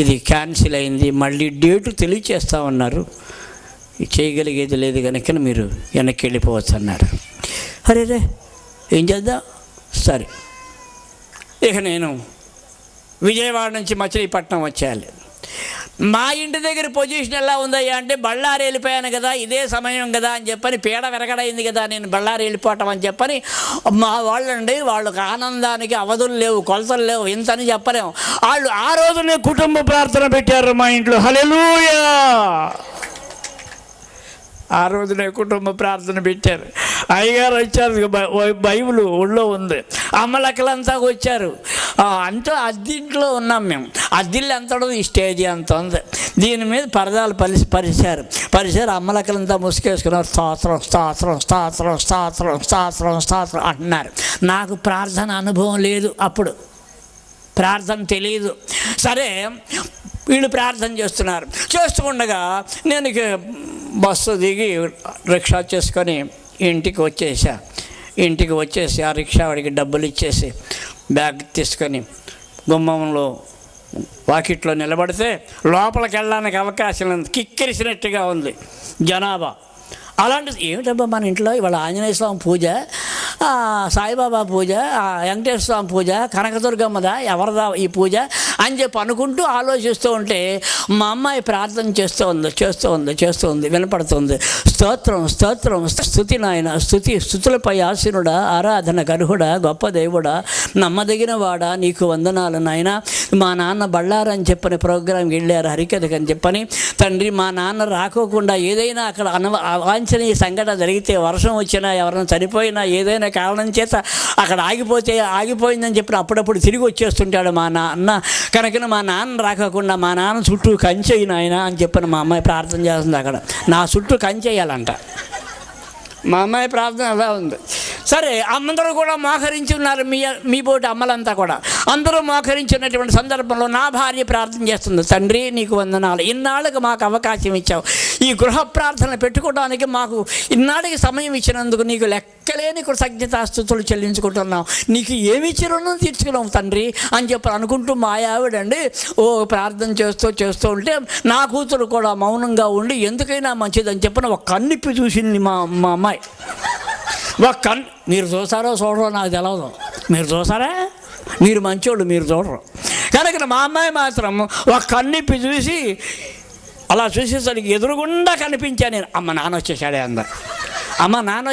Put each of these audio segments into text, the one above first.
ఇది క్యాన్సిల్ అయింది, మళ్ళీ డేటు తెలియచేస్తామన్నారు, చేయగలిగేది లేదు కనుక మీరు వెనక్కి వెళ్ళిపోవచ్చు అన్నారు. అరే రే ఏం చేద్దాం, సరే ఇక నేను విజయవాడ నుంచి మచిలీపట్నం వచ్చేయాలి. మా ఇంటి దగ్గర పొజిషన్ ఎలా ఉందయ్యా అంటే, బళ్ళారి వెళ్ళిపోయాను కదా, ఇదే సమయం కదా అని చెప్పని, పీడ వెరగడైంది కదా నేను బళ్ళారి వెళ్ళిపోవటం అని చెప్పని మా వాళ్ళండి, వాళ్ళకి ఆనందానికి అవధులు లేవు, కొలతలు లేవు, ఇంతని చెప్పలేము. వాళ్ళు ఆ రోజునే కుటుంబ ప్రార్థన పెట్టారు మా ఇంట్లో. హల్లెలూయా! ఆ రోజునే కుటుంబ ప్రార్థన పెట్టారు. అయ్యగారు వచ్చారు, బైబిల్ ఒళ్ళో ఉంది, అమ్మలక్కలంతా వచ్చారు. అంతా అద్దింట్లో ఉన్నాం మేము. అద్దిల్లు ఎంత ఉండదు, ఈ స్టేజీ అంత ఉంది. దీని మీద పరదాలు పరిచారు. అమ్మలక్కలంతా ముసుకేసుకున్నారు. స్తోత్రం స్తోత్రం స్తోత్రం స్తోత్రం స్తోత్రం స్తోత్రం అంటున్నారు. నాకు ప్రార్థన అనుభవం లేదు, అప్పుడు ప్రార్థన తెలియదు. సరే వీళ్ళు ప్రార్థన చేస్తూ ఉండగా నేను బస్సు దిగి రిక్షా చేసుకొని ఇంటికి వచ్చేసి ఆ రిక్షా వాడికి డబ్బులు ఇచ్చేసి బ్యాగ్ తీసుకొని గుమ్మంలో వాకిట్లో నిలబడితే లోపలికి వెళ్ళడానికి అవకాశం లేదు, కిక్కిరిసినట్టుగా ఉంది జనాభా. అలాంటి ఏమిటబ్బా మన ఇంట్లో ఇవాళ ఆంజనేయ స్వామి పూజ, సాయిబాబా పూజ, వెంకటేశ్వర స్వామి పూజ, కనకదుర్గమ్మదా, ఎవరిదా ఈ పూజ అని చెప్పి అనుకుంటూ ఆలోచిస్తూ ఉంటే మా అమ్మాయి ప్రార్థన చేస్తూ ఉంది వినపడుతుంది. స్తోత్రం స్తోత్రం స్తుతి నాయన, స్తుతులపై ఆసీనుడా, ఆరాధన గర్హుడా, గొప్ప దేవుడా, నమ్మదగిన వాడా, నీకు వందనాలు నాయన. మా నాన్న బళ్ళారని చెప్పని ప్రోగ్రాంకి వెళ్ళారు, హరికథకి అని చెప్పని. తండ్రి మా నాన్న రాకోకుండా ఏదైనా అక్కడ అవాంఛనీయ సంఘటన జరిగితే, వర్షం వచ్చినా, ఎవరైనా చనిపోయినా, ఏదైనా కారణం చేత అక్కడ ఆగిపోయిందని చెప్పి అప్పుడప్పుడు తిరిగి వచ్చేస్తుంటాడు మా నాన్న. కనుక మా నాన్న రాకుండా మా నాన్న చుట్టూ కంచెయ్యి నాయన అని చెప్పని మా అమ్మాయి ప్రార్థన చేస్తుంది. అక్కడ నా చుట్టూ కంచెయ్యాలంట. మా అమ్మాయి ప్రార్థన అలా ఉంది. సరే అందరూ కూడా మోకరించి ఉన్నారు, మీ బోటి అమ్మలంతా కూడా అందరూ మోకరించినటువంటి సందర్భంలో నా భార్య ప్రార్థన చేస్తుంది. తండ్రి నీకు వందనాలు, ఇన్నాళ్ళకి మాకు అవకాశం ఇచ్చావు, ఈ గృహ ప్రార్థన పెట్టుకోవడానికి మాకు ఇన్నాళ్ళకి సమయం ఇచ్చినందుకు నీకు లెక్కలేని కృతజ్ఞతాస్తుతులు చెల్లించుకుంటున్నాం, నీకు ఏమి ఇచ్చినో తీర్చుకున్నాం తండ్రి అని చెప్పి అనుకుంటూ మా ఆవిడండి ప్రార్థన చేస్తూ ఉంటే నా కూతురు కూడా మౌనంగా ఉండి ఎందుకైనా మంచిదని చెప్పిన ఒక కన్నిప్పి చూసింది మా అమ్మాయి. మీరు చూసారో చూడరో నాకు తెలవదు, మీరు చూసారా, మీరు మంచోళ్ళు, మీరు చూడరు. కనుక మా అమ్మాయి మాత్రం ఒక కన్నిప్పి చూసి అలా చూసేసరికి ఎదురుగుండా కనిపించా నేను. అమ్మ నాన్న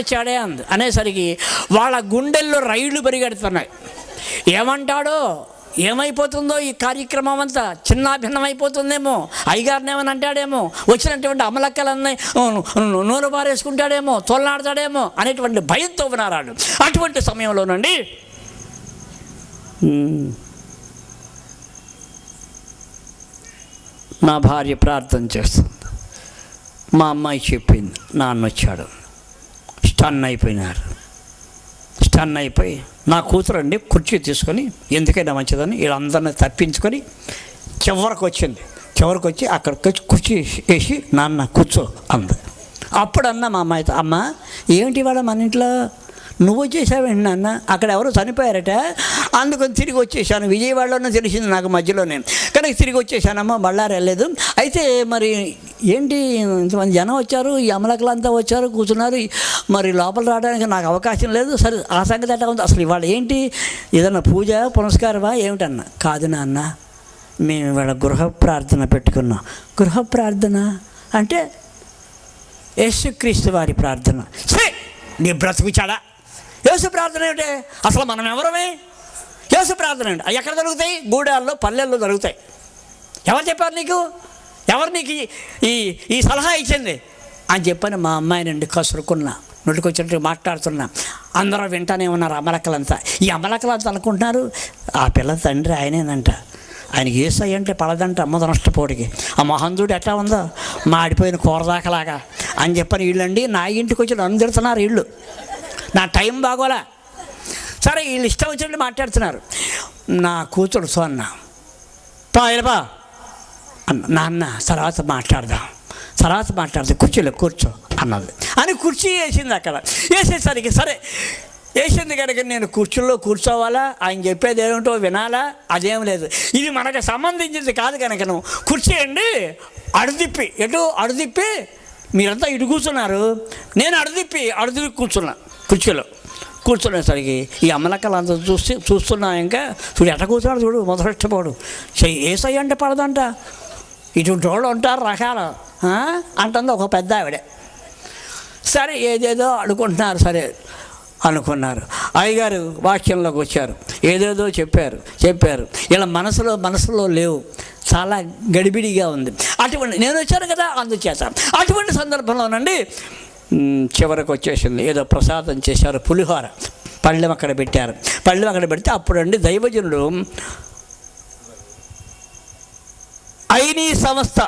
వచ్చాడే అంది అనేసరికి వాళ్ళ గుండెల్లో రైళ్లు పరిగెడుతున్నాయి. ఏమంటాడో, ఏమైపోతుందో ఈ కార్యక్రమం అంతా చిన్నాభిన్నమైపోతుందేమో, అయ్యగారిని ఏమని అంటాడేమో, వచ్చినటువంటి అమలక్కలన్నీ నూనె పారేసుకుంటాడేమో, తోలనాడతాడేమో అనేటువంటి భయంతో ఉన్నారు. అటువంటి సమయంలోనండి నా భార్య ప్రార్థన చేస్తుంది. మా అమ్మాయి చెప్పింది నాన్న వచ్చాడు. స్టన్ అయిపోయి నా కూతురు అండి కుర్చీ తీసుకొని ఎందుకైనా మంచిదని వీళ్ళందరినీ తప్పించుకొని చివరికి వచ్చి అక్కడికి కుర్చీ వేసి నాన్న కూర్చో అంది. అప్పుడు అన్న మా అమ్మాయితో, అమ్మ ఏమిటి ఇవాళ మన ఇంట్లో నువ్వు వచ్చేసావేంటి నాన్న, అక్కడ ఎవరో చనిపోయారట, అందుకని తిరిగి వచ్చేసాను. విజయవాడలోనే తెలిసింది నాకు మధ్యలో, నేను కనుక తిరిగి వచ్చేసానమ్మ, బళ్ళారి వెళ్ళలేదు. అయితే మరి ఏంటి ఇంతమంది జనం వచ్చారు, ఈ అమలకలంతా వచ్చారు, కూర్చున్నారు, మరి లోపల రావడానికి నాకు అవకాశం లేదు. సరే ఆ సంగతి ఎట్లా ఉంది, అసలు ఇవాళ ఏంటి, ఏదన్నా పూజ పునస్కారమా ఏమిటన్నా? కాదు నాన్న, మేము ఇవాళ గృహ ప్రార్థన పెట్టుకున్నాం. గృహ ప్రార్థన అంటే యేసుక్రీస్తు వారి ప్రార్థన. సరే నీ బ్రతుకు చాడా, యేసు ప్రార్థన ఏమిటే, అసలు మనం ఎవరమే? యేసు ప్రార్థన అండి ఎక్కడ జరుగుతాయి? గూడాల్లో, పల్లెల్లో జరుగుతాయి. ఎవరు చెప్పారు నీకు, ఎవరు నీకు ఈ సలహా ఇచ్చింది అని చెప్పని మా అమ్మాయినండి కసురుకున్నా, నోటికొచ్చినట్టు మాట్లాడుతున్నా. అందరూ వింటానే ఉన్నారు అమలక్కలంతా. ఈ అమలక్కలంతా అనుకుంటున్నారు ఆ పిల్ల తండ్రి ఆయనేనంట, ఆయనకి ఏసై అంటే పడదంట అమ్మద నష్టపోడికి. ఆ మహంతుడు ఎట్లా ఉందో మాడిపోయిన కూరదాకలాగా అని చెప్పని వీళ్ళండి నా ఇంటికి వచ్చి నన్ను తిడుతున్నారు. వీళ్ళు నా టైం బాగోలా. సరే వీళ్ళు ఇష్టం వచ్చినట్టు మాట్లాడుతున్నారు. నా కూతురు సోన్న వెళ్ళబా అన్న, నాన్న తర్వాత మాట్లాడదాం కుర్చీలో కూర్చో అన్నది అని కుర్చీ వేసింది. అక్కడ వేసేసరికి సరే వేసింది కనుక నేను కుర్చీలో కూర్చోవాలా, ఆయన చెప్పేది ఏమిటో వినాలా, అదేం లేదు. ఇది మనకు సంబంధించింది కాదు కనుకను కుర్చీయండి అడుదిప్పి అడుదిప్పి మీరంతా ఇటు కూర్చున్నారు, నేను అడుదిప్పి కూర్చున్నా కుర్చీలో. కూర్చునేసరికి ఈ అమ్మలక్కలు అంతా చూస్తున్నా. ఇంకా చూడు ఎట్ట కూర్చున్నాడు, చూడు మొదలెట్టపోడు. ఏసై అంటే పడదంట, ఇటువంటి వాళ్ళు ఉంటారు రకాలు అంటుంది ఒక పెద్ద ఆవిడ. సరే ఏదేదో అనుకుంటున్నారు, సరే అనుకున్నారు. అయ్యగారు వాక్యంలోకి వచ్చారు, ఏదేదో చెప్పారు. ఇలా మనసులో లేవు, చాలా గడిబిడిగా ఉంది. అటువంటి నేను వచ్చాను కదా అందుచేత అటువంటి సందర్భంలోనండి చివరికి వచ్చేసింది. ఏదో ప్రసాదం చేశారు, పులిహోర పళ్ళెం అక్కడ పెట్టారు. పళ్ళెం అక్కడ పెడితే అప్పుడండి దైవజనుడు ఐనీ సంస్థ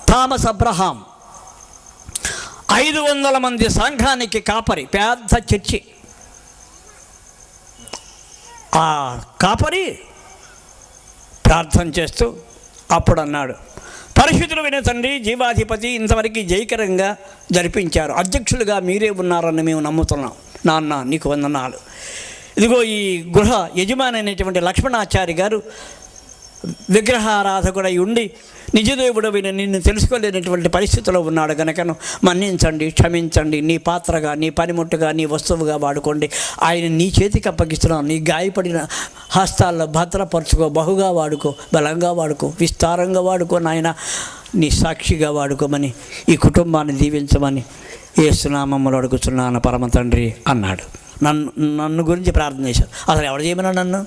థామస్ అబ్రహాం 500 మంది సంఘానికి కాపరి, పెద్ద చర్చి. ఆ కాపరి ప్రార్థన చేస్తూ అప్పుడు అన్నాడు, పరిశుద్ధులు వినే తండ్రి జీవాధిపతి ఇంతవరకు జయకరంగా జరిపించారు, అధ్యక్షులుగా మీరే ఉన్నారని మేము నమ్ముతున్నాం. నాన్న నీకు వందనాలు. ఇదిగో ఈ గృహ యజమాని అయినటువంటి లక్ష్మణాచారి గారు విగ్రహారాధకుడై ఉండి నిజదేవుడు నిన్ను తెలుసుకోలేనటువంటి పరిస్థితిలో ఉన్నాడు కనుకను మన్నించండి, క్షమించండి, నీ పాత్రగా, నీ పనిముట్టుగా, నీ వస్తువుగా వాడుకోండి. ఆయన నీ చేతికి అప్పగిస్తున్నాను, నీ గాయపడిన హస్తాల్లో భద్రపరచుకో, బహుగా వాడుకో, బలంగా వాడుకో, విస్తారంగా వాడుకో నాయన, నీ సాక్షిగా వాడుకోమని ఈ కుటుంబాన్ని దీవించమని యేసునామములో అడుగుతున్నాను పరమ తండ్రి అన్నాడు. నన్ను గురించి ప్రార్థన చేశాడు. అసలు ఎవరు చేయమన్నా నన్ను?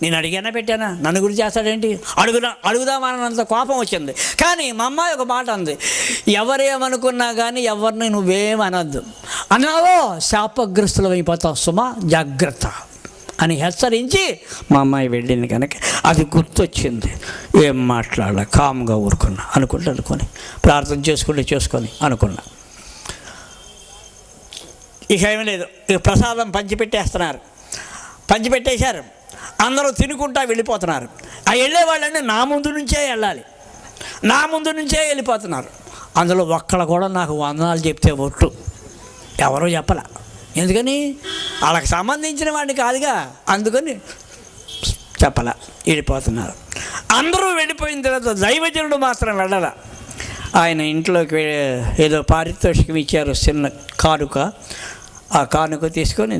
నేను అడిగానా పెట్టానా? నన్ను గురించి చేస్తాడేంటి? అడుగుదామన్నంత కోపం వచ్చింది. కానీ మా అమ్మాయి ఒక మాట అంది, ఎవరేమనుకున్నా కానీ ఎవరిని నువ్వేమనద్దు, అన్నావో శాపగ్రస్తులు అయిపోతావు సుమా, జాగ్రత్త అని హెచ్చరించి మా అమ్మాయి వెళ్ళింది. కనుక అది గుర్తొచ్చింది. ఏం మాట్లాడాల, కామ్గా ఊరుకున్నా అనుకొని ప్రార్థన చేసుకొని అనుకున్నా. ఇక ఏమీ లేదు, ఇక ప్రసాదం పంచిపెట్టేశారు. అందరూ తినుకుంటా వెళ్ళిపోతున్నారు. ఆ వెళ్ళేవాళ్ళని నా ముందు నుంచే వెళ్ళిపోతున్నారు. అందులో ఒక్కళ్ళు కూడా నాకు వందనాలు చెప్తే ఒట్టు ఎవరో చెప్పాల. ఎందుకని? వాళ్ళకి సంబంధించిన వాడిని కాదుగా, అందుకని చెప్పాల. వెళ్ళిపోతున్నారు. అందరూ వెళ్ళిపోయిన తర్వాత దైవజనుడు మాత్రం వెళ్ళాల. ఆయన ఇంట్లోకి ఏదో పారితోషికం ఇచ్చారు, చిన్న కానుక. ఆ కానుక తీసుకొని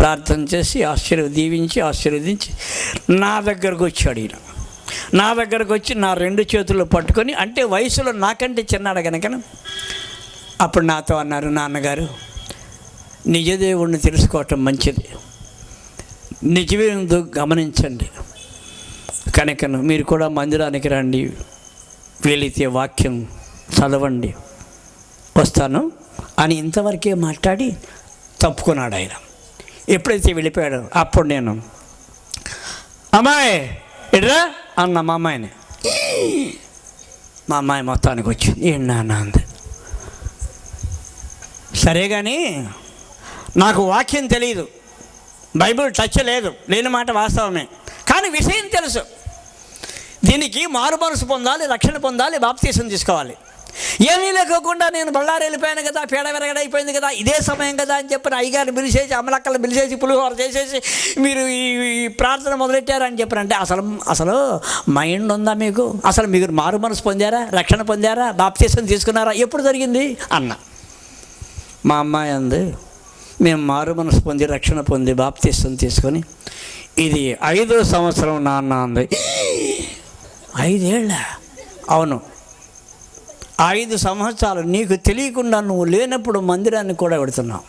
ప్రార్థన చేసి దీవించి ఆశీర్వదించి నా దగ్గరకు వచ్చాడు. ఈయన నా దగ్గరకు వచ్చి నా 2 చేతులు పట్టుకొని, అంటే వయసులో నాకంటే చిన్నాడు కనుక అప్పుడు నాతో అన్నారు, నాన్నగారు నిజదేవుడిని తెలుసుకోవటం మంచిది, నిజమేందో గమనించండి, కనుక మీరు కూడా మందిరానికి రండి, వీలైతే వాక్యం చదవండి, వస్తాను అని ఇంతవరకే మాట్లాడి తప్పుకున్నాడు ఆయన. ఎప్పుడైతే వెళ్ళిపోయాడో అప్పుడు నేను, అమ్మాయి ఎడ్రా అన్న మా అమ్మాయిని. మా అమ్మాయి మొత్తానికి వచ్చింది. ఏంటన్నా అంది. సరే కానీ నాకు వాక్యం తెలియదు, బైబిల్ టచ్ లేని మాట వాస్తవమే, కానీ విషయం తెలుసు. దీనికి మారు మనసు పొందాలి, రక్షణ పొందాలి, బాప్తీసం తీసుకోవాలి. ఏమీ లేకోకుండా నేను బళ్ళారు వెళ్ళిపోయాను కదా, పేడ విరగడైపోయింది కదా, ఇదే సమయం కదా అని చెప్పిన అయ్యగారిని పిలిచేసి, అమ్మలక్కలు పిలిచేసి, పులిహోర చేసేసి మీరు ఈ ప్రార్థన మొదలెట్టారని చెప్పారంటే అసలు మైండ్ ఉందా మీకు? అసలు మీరు మారు మనసు పొందారా, రక్షణ పొందారా, బాప్తీసం తీసుకున్నారా? ఎప్పుడు జరిగింది అన్న. మా అమ్మాయి అంది, మేము మారు మనసు పొంది, రక్షణ పొంది, బాప్తీసం తీసుకొని ఇది 5వ సంవత్సరం నాన్న అంది. 5 ఏళ్ళ? అవును, 5 సంవత్సరాలు నీకు తెలియకుండా నువ్వు లేనప్పుడు మందిరాన్ని కూడా పెడుతున్నావు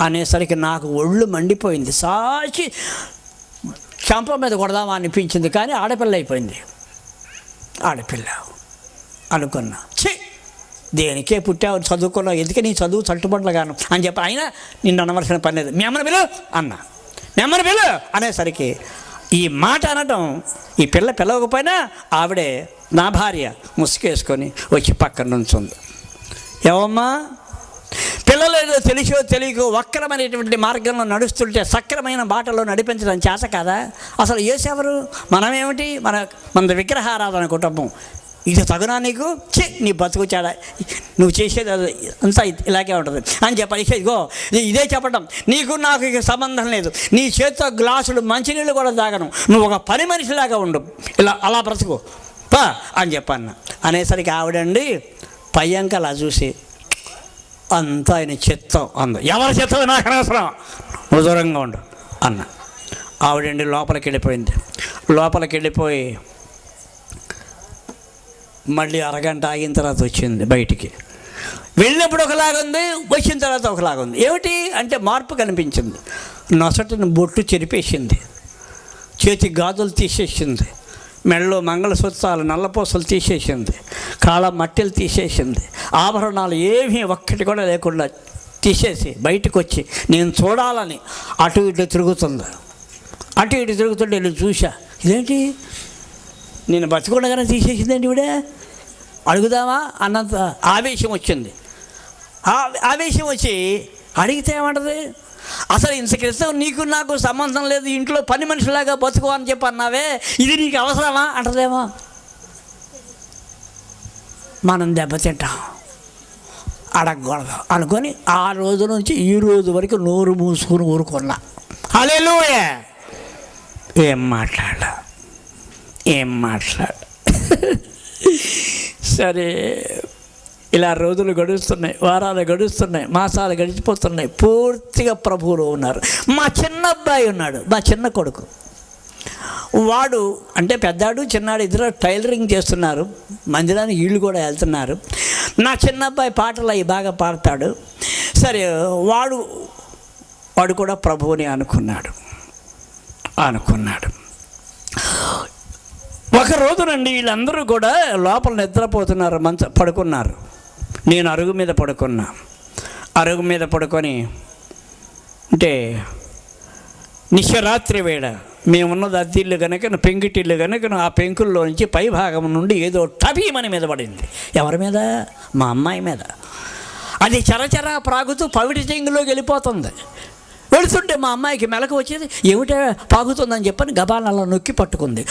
అనేసరికి నాకు ఒళ్ళు మండిపోయింది. సాచి చంప మీద కొడదామా అనిపించింది, కానీ ఆడపిల్ల అయిపోయింది. ఆడపిల్ల అనుకున్నా, దేనికే పుట్టావు, చదువుకున్నావు, ఎందుకే నీ చదువు చట్టుబట్లగాను అని చెప్పి అయినా నిన్ను అనవలసిన పని లేదు, మీ అమ్మని పిలు అన్నా. మీ అమ్మని పిలు అనేసరికి ఈ మాట అనటం, ఈ పిలవకపోయినా ఆవిడే నా భార్య ముసుకేసుకొని వచ్చి పక్కన నుంచుంది. ఏమమ్మా, పిల్లలు ఏదో తెలిసో తెలియకో వక్రమైనటువంటి మార్గంలో నడుస్తుంటే సక్రమైన బాటలో నడిపించడం చేత కాదా? అసలు ఏసేవరు? మనమేమిటి? మన విగ్రహారాధన కుటుంబం, ఇది తగునా నీకు? నీ బతుకు చాడా, నువ్వు చేసేది అంతా ఇలాగే ఉంటుంది అని చెప్పాలి. ఇగో ఇదే చెప్పడం, నీకు నాకు ఇక సంబంధం లేదు, నీ చేతితో గ్లాసులు మంచినీళ్ళు కూడా తాగను, నువ్వు ఒక పని మనిషిలాగా ఉండు, అలా బ్రతుకు పా అని చెప్పన్న. అనేసరికి ఆవిడండి పయ్యంక అలా చూసి, అంతా ఆయన చిత్తం అంది. ఎవరి చిత్తం నాకు అనవసరం, నువ్వు దూరంగా ఉండు అన్న. ఆవిడండి లోపలికి వెళ్ళిపోయింది. లోపలికి వెళ్ళిపోయి మళ్ళీ అరగంట ఆగిన తర్వాత వచ్చింది బయటికి. వెళ్ళినప్పుడు ఒకలాగుంది, వచ్చిన తర్వాత ఒకలాగుంది. ఏమిటి అంటే మార్పు కనిపించింది. నొసటిని బొట్టు చెరిపేసింది, చేతి గాజులు తీసేసింది, మెడలో మంగళసూత్రాలు నల్లపూసలు తీసేసింది, కాళ్ళ మట్టెలు తీసేసింది, ఆభరణాలు ఏమీ ఒక్కటి కూడా లేకుండా తీసేసి బయటకు వచ్చి నేను చూడాలని అటు ఇటు తిరుగుతుంది. అటు ఇటు తిరుగుతుంటే నేను చూసా, ఇదేంటి నేను బతికుండగానే తీసేసిందేంటి ఇవిడే, అడుగుదామా అన్నంత ఆవేశం వచ్చింది. ఆవేశం వచ్చి అడిగితే ఏమంటది, అసలు ఇంత క్రితం నీకు నాకు సంబంధం లేదు, ఇంట్లో పని మనిషిలాగా బతుకు అని చెప్పి అన్నావే, ఇది నీకు అవసరమా అంటదేమో. మనం దెబ్బతింటాం, అడగకూడదు అనుకొని ఆ రోజు నుంచి ఈ రోజు వరకు నోరు మూసుకొని ఊరుకున్నా. హల్లెలూయా. ఏం మాట్లాడ సరే, ఇలా రోజులు గడుస్తున్నాయి, వారాలు గడుస్తున్నాయి, మాసాలు గడిచిపోతున్నాయి. పూర్తిగా ప్రభువులో ఉన్నారు. మా చిన్న అబ్బాయి ఉన్నాడు, మా చిన్న కొడుకు. వాడు అంటే పెద్దాడు చిన్నాడు ఇద్దరు టైలరింగ్ చేస్తున్నారు, మందిరానికి వీళ్ళు కూడా వెళ్తున్నారు. నా చిన్న అబ్బాయి పాటలు అవి బాగా పాడతాడు. సరే, వాడు కూడా ప్రభువుని అనుకున్నాడు. ఒక రోజునండి వీళ్ళందరూ కూడా లోపల నిద్రపోతున్నారు, పడుకున్నారు. నేను అరుగు మీద పడుకున్నా. అరుగు మీద పడుకొని అంటే నిశరాత్రి వేళ మేమున్నది అద్దిల్లు కనుక పెంకిటిల్లు కనుక ఆ పెంకుల్లో నుంచి పై భాగం నుండి ఏదో టబీమని మీద పడింది. ఎవరి మీద? మా అమ్మాయి మీద. అది చరచరా ప్రాగుతూ పవిటి చెంగులోకి వెళ్ళిపోతుంది. వెళుతుంటే మా అమ్మాయికి మెలకు వచ్చేది, ఏమిటో పాగుతుందని చెప్పని గబాలలో నొక్కి పట్టుకొని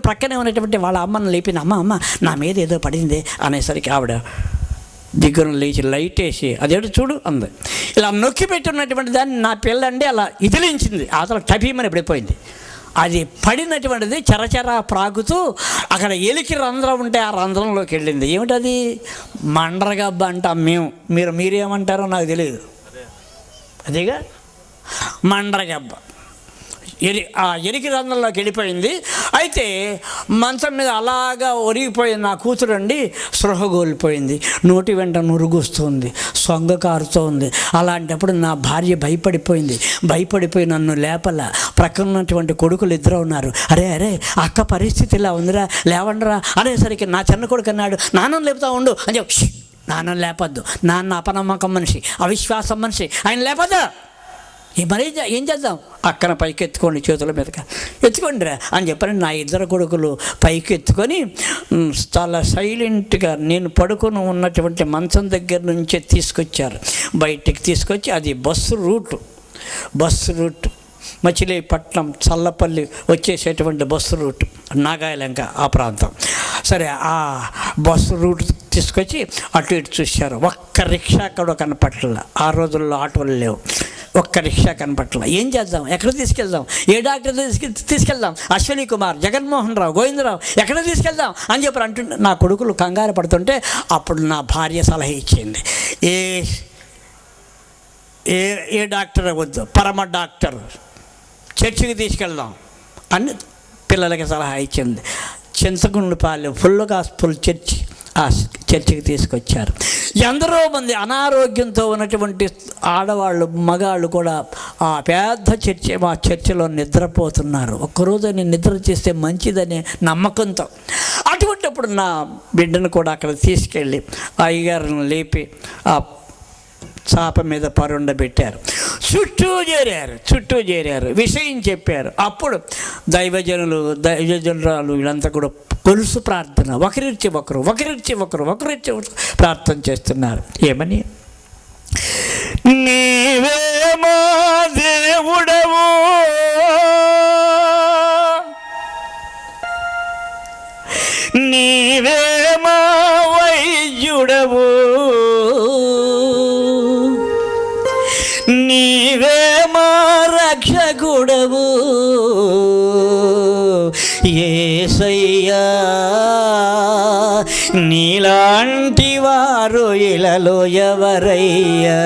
ప్రక్కనే ఉన్నటువంటి వాళ్ళ అమ్మని లేపిన, అమ్మ నా మీద ఏదో పడింది అనేసరికి ఆవిడ దగ్గర లేచి లైట్ వేసి అదేంటో చూడు అంది. ఇలా నొక్కి పెట్టున్నటువంటి దాన్ని నా పిల్లండి అలా ఇదిలించింది, అసలు టపీమని పడిపోయింది. అది పడినటువంటిది చరచరా ప్రాగుతూ అక్కడ ఎలికి రంధ్రం ఉంటే ఆ రంధ్రంలోకి వెళ్ళింది. ఏమిటది? మండ్రగబ్బ అంటాం మేము, మీరేమంటారో నాకు తెలియదు. అదేగా మండ్రగబ్బ. ఆ ఎరికి రంధ్రంలోకి వెళ్ళిపోయింది. అయితే మంచం మీద అలాగా ఒరిగిపోయింది నా కూతురండి. స్పృహ కోల్పోయింది, నోటి వెంట నురుగుస్తుంది, సొంగ కారుతోంది. అలాంటప్పుడు నా భార్య భయపడిపోయి నన్ను లేపల. ప్రక్కన ఉన్నటువంటి కొడుకులు ఇద్దరు ఉన్నారు. అరే అక్క పరిస్థితి ఇలా ఉందిరా, లేవండిరా అనేసరికి నా చిన్న కొడుకు అన్నాడు, నాన్న లేపుతా ఉండు అని చెప్పి. నాన్న లేపద్దు, నాన్న అపనమ్మకం మనిషి, అవిశ్వాసం మనిషి, ఆయన లేపద్దు. మరి ఏం చేద్దాం? అక్కన పైకి ఎత్తుకోండి, చేతుల మీదగా ఎత్తుకోండిరా అని చెప్పని నా ఇద్దరు కొడుకులు పైకి ఎత్తుకొని చాలా సైలెంట్గా నేను పడుకొని ఉన్నటువంటి మంచం దగ్గర నుంచే తీసుకొచ్చారు. బయటికి తీసుకొచ్చి అది బస్సు రూట్ మచిలీపట్నం చల్లపల్లి వచ్చేసేటువంటి బస్సు రూట్, నాగాయలంక ఆ ప్రాంతం. సరే, ఆ బస్సు రూట్ తీసుకొచ్చి అటు ఇటు చూశారు. ఒక్క రిక్షా కూడా కనపట్ల. ఆ రోజుల్లో ఆటోలు లేవు, ఒక్క రిక్షా కనపట్ల. ఏం చేద్దాం? ఎక్కడ తీసుకెళ్దాం? ఏ డాక్టర్ తీసుకెళ్దాం? అశ్విని కుమార్, జగన్మోహన్ రావు, గోవిందరావు, ఎక్కడ తీసుకెళ్దాం అని చెప్పి అంటుంటే నా కొడుకులు కంగారు పడుతుంటే అప్పుడు నా భార్య సలహా ఇచ్చింది, ఏ డాక్టర్ వద్దు, పరమ డాక్టర్, చర్చికి తీసుకెళ్దాం అని పిల్లలకి సలహా ఇచ్చింది. చింతకుండుపాలెం ఫుల్ గాస్పుల్ చర్చి, ఆ చర్చికి తీసుకొచ్చారు. ఎందరో మంది అనారోగ్యంతో ఉన్నటువంటి ఆడవాళ్ళు మగాళ్ళు కూడా ఆ పెద్ద మా చర్చిలో నిద్రపోతున్నారు. ఒక్కరోజు నేను నిద్ర చేస్తే మంచిదనే నమ్మకంతో. అటువంటిప్పుడు నా బిడ్డను కూడా అక్కడ తీసుకెళ్ళి అయ్యగారిని లేపి ఆ చాప మీద పరుండబెట్టారు. చుట్టూ చేరారు, విషయం చెప్పారు. అప్పుడు దైవజనురాలు వీళ్ళంతా కూడా గొలుసు ప్రార్థన, ఒకరిచ్చి ఒకరు ప్రార్థన చేస్తున్నారు. ఏమని? నీవే మా దేవుడవు, నీవే మా వైద్యుడవు, నీవే మా రక్షకుడవు యేసయ్యా. నీలాంటి వారు ఇలలో ఎవరయ్యా?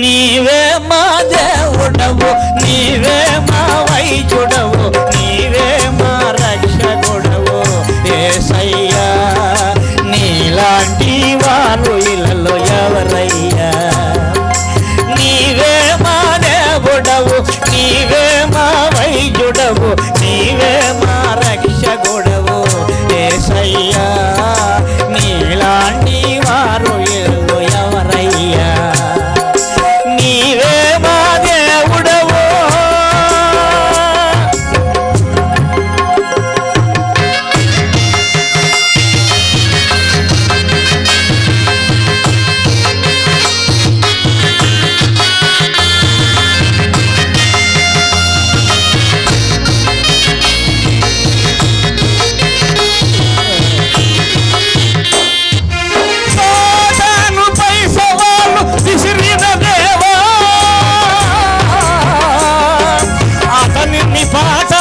నీవే మా దేవుడవు, నీవే మా వైద్యుడవు, నీవే మా రక్షకుడవు యేసయ్యా. నీలాంటి వారు ఇళ్ళలో ఎవరయ్యా? నీవే మా దేవుడవు, నీవే మా వైద్యుడవు, నీవే మా రక్షకుడవు యేసయ్యా. నీలాంటి వారు ఇళ్ళలో ఎవరయ్యా? నీవే మా దేవుడవు. సాతానుపై సవాలు విసిరిన దేవా, అతనిని పాత